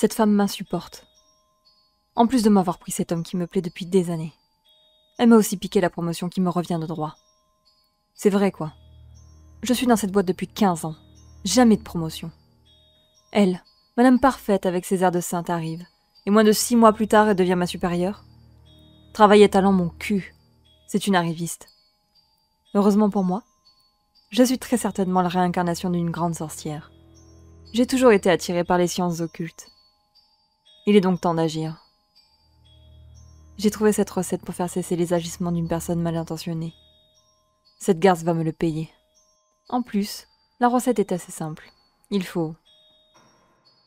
Cette femme m'insupporte. En plus de m'avoir pris cet homme qui me plaît depuis des années, elle m'a aussi piqué la promotion qui me revient de droit. C'est vrai, quoi. Je suis dans cette boîte depuis 15 ans. Jamais de promotion. Elle, madame parfaite avec ses airs de sainte, arrive, et moins de 6 mois plus tard, elle devient ma supérieure. Travail et talent, mon cul. C'est une arriviste. Heureusement pour moi, je suis très certainement la réincarnation d'une grande sorcière. J'ai toujours été attirée par les sciences occultes. Il est donc temps d'agir. J'ai trouvé cette recette pour faire cesser les agissements d'une personne mal intentionnée. Cette garce va me le payer. En plus, la recette est assez simple. Il faut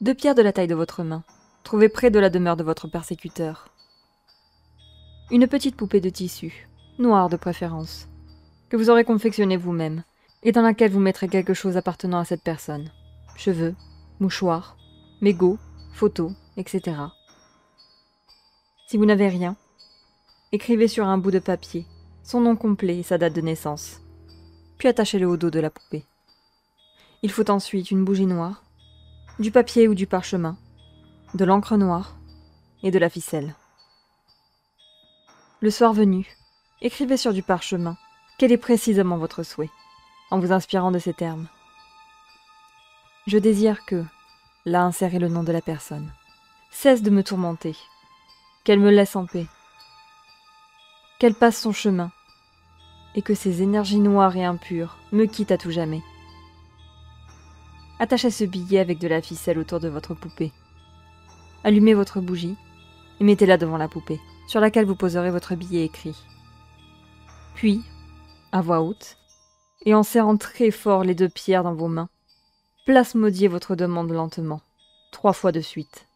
2 pierres de la taille de votre main, trouvées près de la demeure de votre persécuteur. Une petite poupée de tissu, noire de préférence, que vous aurez confectionnée vous-même, et dans laquelle vous mettrez quelque chose appartenant à cette personne. Cheveux, mouchoirs, mégots, photos, etc. Si vous n'avez rien, écrivez sur un bout de papier son nom complet et sa date de naissance, puis attachez-le au dos de la poupée. Il faut ensuite une bougie noire, du papier ou du parchemin, de l'encre noire et de la ficelle. Le soir venu, écrivez sur du parchemin quel est précisément votre souhait, en vous inspirant de ces termes. Je désire que, là insérez le nom de la personne, cesse de me tourmenter, qu'elle me laisse en paix, qu'elle passe son chemin, et que ces énergies noires et impures me quittent à tout jamais. Attachez ce billet avec de la ficelle autour de votre poupée. Allumez votre bougie et mettez-la devant la poupée, sur laquelle vous poserez votre billet écrit. Puis, à voix haute, et en serrant très fort les 2 pierres dans vos mains, plasmodiez votre demande lentement, 3 fois de suite.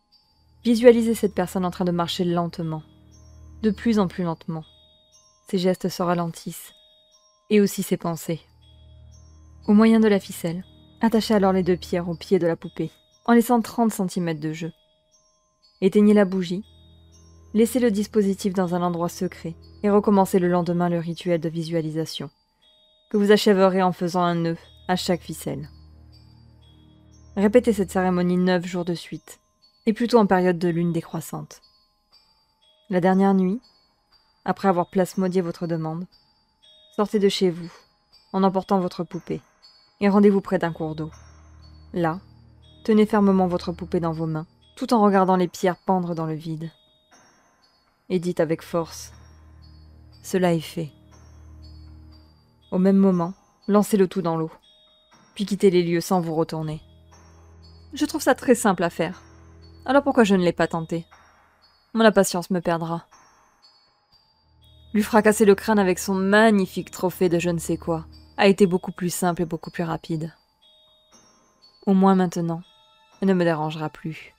Visualisez cette personne en train de marcher lentement, de plus en plus lentement. Ses gestes se ralentissent, et aussi ses pensées. Au moyen de la ficelle, attachez alors les 2 pierres au pied de la poupée, en laissant 30 cm de jeu. Éteignez la bougie, laissez le dispositif dans un endroit secret, et recommencez le lendemain le rituel de visualisation, que vous achèverez en faisant un nœud à chaque ficelle. Répétez cette cérémonie 9 jours de suite, et plutôt en période de lune décroissante. La dernière nuit, après avoir plasmodié votre demande, sortez de chez vous, en emportant votre poupée, et rendez-vous près d'un cours d'eau. Là, tenez fermement votre poupée dans vos mains, tout en regardant les pierres pendre dans le vide. Et dites avec force, « Cela est fait ». Au même moment, lancez le tout dans l'eau, puis quittez les lieux sans vous retourner. Je trouve ça très simple à faire, alors pourquoi je ne l'ai pas tenté? Mon impatience me perdra. Lui fracasser le crâne avec son magnifique trophée de je ne sais quoi a été beaucoup plus simple et beaucoup plus rapide. Au moins maintenant, elle ne me dérangera plus.